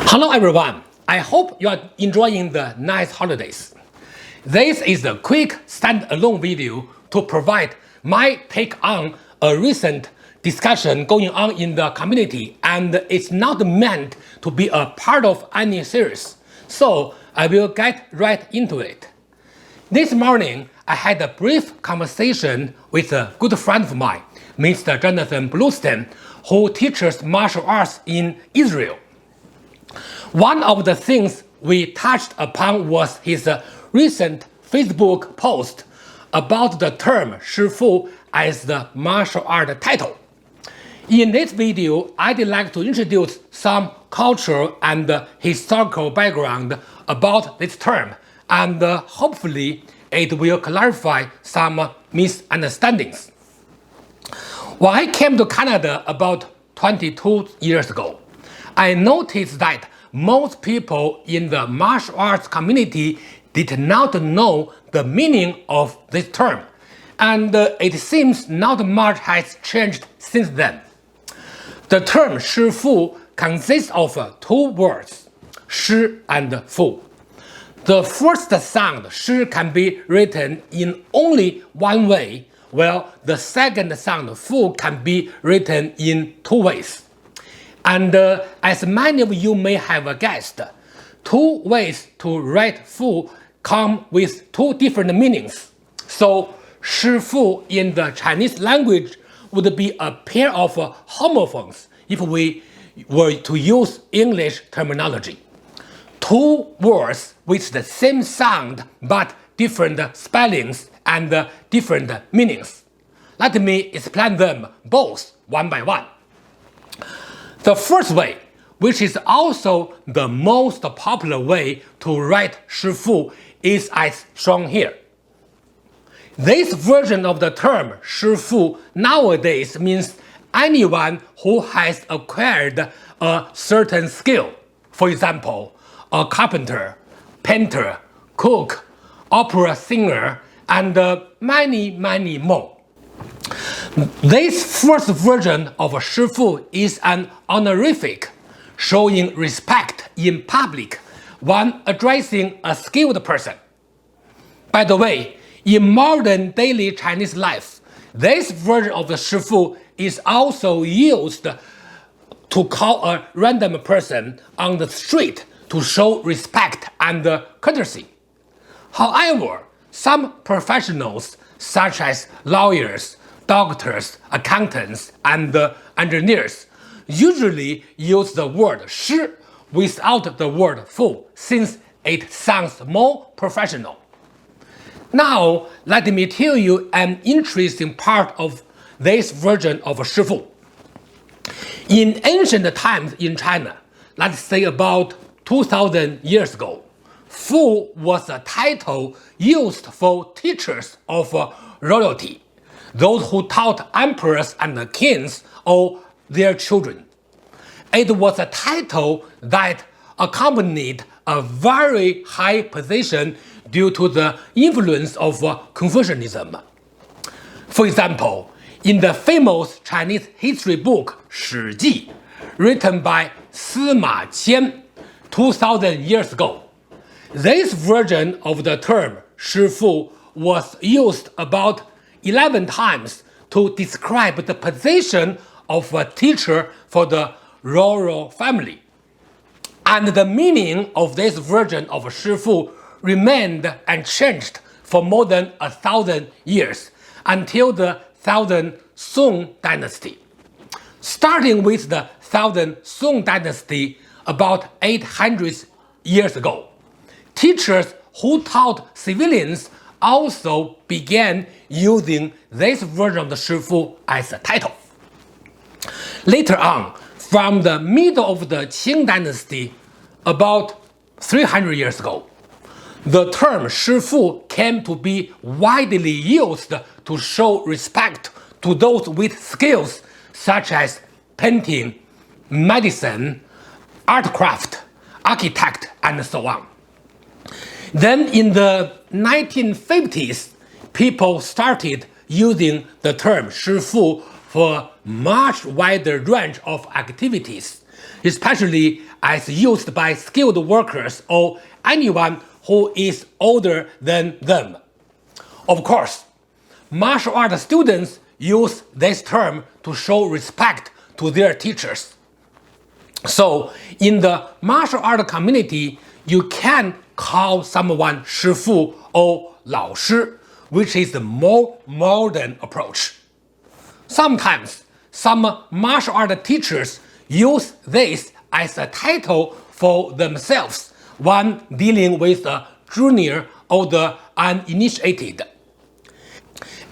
Hello everyone, I hope you are enjoying the nice holidays. This is a quick standalone video to provide my take on a recent discussion going on in the community, and it's not meant to be a part of any series, so I will get right into it. This morning, I had a brief conversation with a good friend of mine, Mr. Jonathan Bluestein, who teaches martial arts in Israel. One of the things we touched upon was his recent Facebook post about the term Shi Fu as the martial art title. In this video, I'd like to introduce some cultural and historical background about this term, and hopefully it will clarify some misunderstandings. When I came to Canada about 22 years ago, I noticed that most people in the martial arts community did not know the meaning of this term, and it seems not much has changed since then. The term Shi Fu consists of two words, Shi and Fu. The first sound, Shi, can be written in only one way, while the second sound, Fu, can be written in two ways. And as many of you may have guessed, two ways to write Fu come with two different meanings. So Shi Fu in the Chinese language would be a pair of homophones if we were to use English terminology. Two words with the same sound but different spellings and different meanings. Let me explain them both one by one. The first way, which is also the most popular way to write Shi Fu, is as shown here. This version of the term Shi Fu nowadays means anyone who has acquired a certain skill. For example, a carpenter, painter, cook, opera singer, and many more. This first version of Shi Fu is an honorific, showing respect in public when addressing a skilled person. By the way, in modern daily Chinese life, this version of the Shi Fu is also used to call a random person on the street to show respect and courtesy. However, some professionals, such as lawyers, doctors, accountants, and engineers, usually use the word Shi without the word Fu, since it sounds more professional. Now, let me tell you an interesting part of this version of Shi Fu. In ancient times in China, let's say about 2000 years ago, Fu was a title used for teachers of royalty, those who taught emperors and kings or their children. It was a title that accompanied a very high position due to the influence of Confucianism. For example, in the famous Chinese history book Shi Ji, written by Sima Qian 2000 years ago, this version of the term Shi Fu was used about 11 times to describe the position of a teacher for the royal family. And the meaning of this version of Shi Fu remained unchanged for more than 1,000 years until the Thousand Song dynasty. Starting with the Thousand Song dynasty about 800 years ago, teachers who taught civilians also began using this version of the Shi Fu as a title. Later on, from the middle of the Qing dynasty, about 300 years ago, the term Shi Fu came to be widely used to show respect to those with skills such as painting, medicine, art craft, architect, and so on. Then in the 1950s, people started using the term Shi Fu for a much wider range of activities, especially as used by skilled workers or anyone who is older than them. Of course, martial art students use this term to show respect to their teachers. So, in the martial art community, you can call someone Shifu or 老师, which is the more modern approach. Sometimes, some martial art teachers use this as a title for themselves when dealing with the junior or the uninitiated.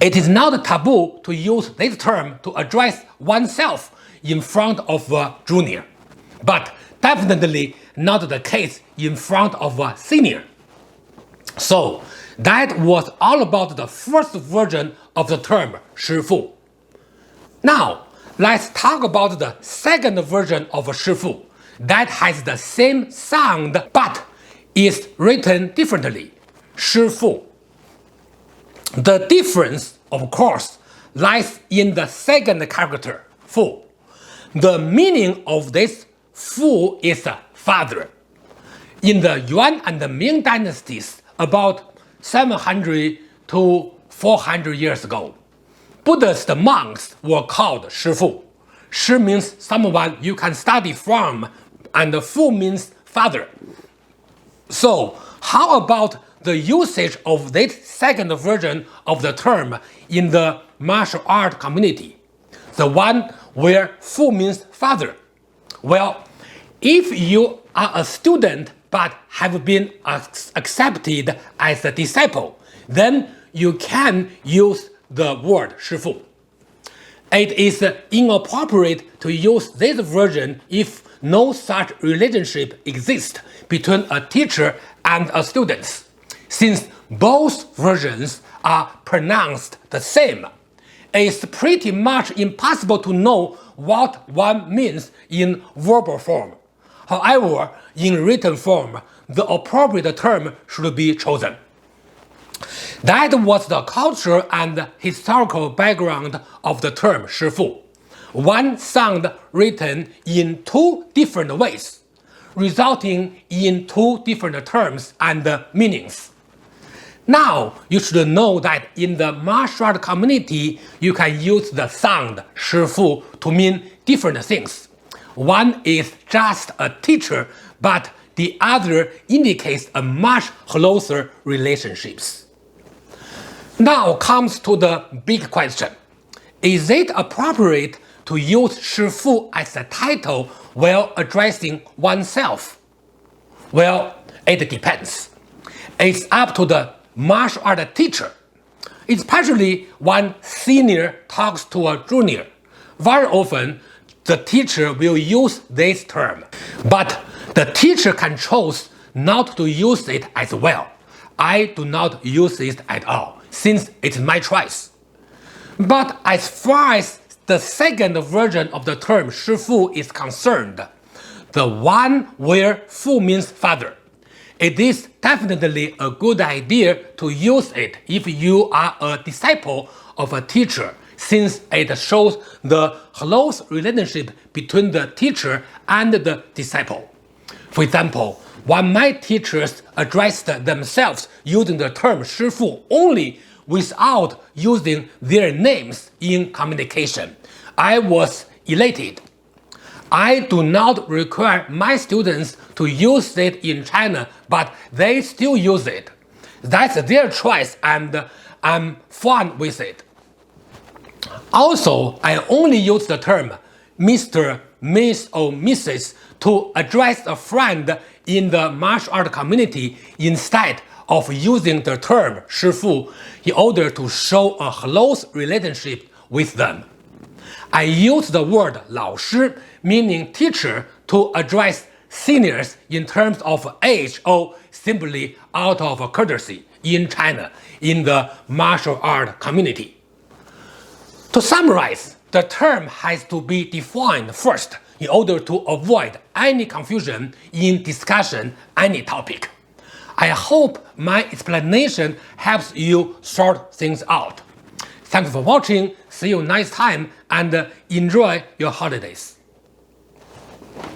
It is not taboo to use this term to address oneself in front of a junior, but definitely not the case in front of a senior. So, that was all about the first version of the term Shifu. Now, let's talk about the second version of Shifu that has the same sound but is written differently, Shifu. The difference, of course, lies in the second character, Fu. The meaning of this Fu is father. In the Yuan and the Ming dynasties, about 700 to 400 years ago, Buddhist monks were called Shifu. Shi means someone you can study from, and Fu means father. So, how about the usage of this second version of the term in the martial art community? The one where Fu means father. Well, if you are a student but have been accepted as a disciple, then you can use the word Shifu. It is inappropriate to use this version if no such relationship exists between a teacher and a student, since both versions are pronounced the same. It's pretty much impossible to know what one means in verbal form. However, in written form, the appropriate term should be chosen. That was the cultural and historical background of the term Shifu. One sound written in two different ways, resulting in two different terms and meanings. Now, you should know that in the martial art community, you can use the sound Shifu to mean different things. One is just a teacher, but the other indicates a much closer relationships. Now comes to the big question. Is it appropriate to use Shifu as a title while addressing oneself? Well, it depends. It's up to the martial art teacher, especially when senior talks to a junior. Very often, the teacher will use this term, but the teacher can choose not to use it as well. I do not use it at all, since it's my choice. But as far as the second version of the term Shifu is concerned, the one where Fu means father, it is definitely a good idea to use it if you are a disciple of a teacher, since it shows the close relationship between the teacher and the disciple. For example, when my teachers addressed themselves using the term Shifu only without using their names in communication, I was elated. I do not require my students to use it in China, but they still use it. That's their choice and I'm fine with it. Also, I only use the term Mr., Miss, or Mrs. to address a friend in the martial art community instead of using the term Shifu in order to show a close relationship with them. I use the word 老师, meaning teacher, to address seniors in terms of age or simply out of courtesy in China in the martial art community. To summarize, the term has to be defined first in order to avoid any confusion in discussion any topic. I hope my explanation helps you sort things out. Thanks for watching, see you next time, and enjoy your holidays.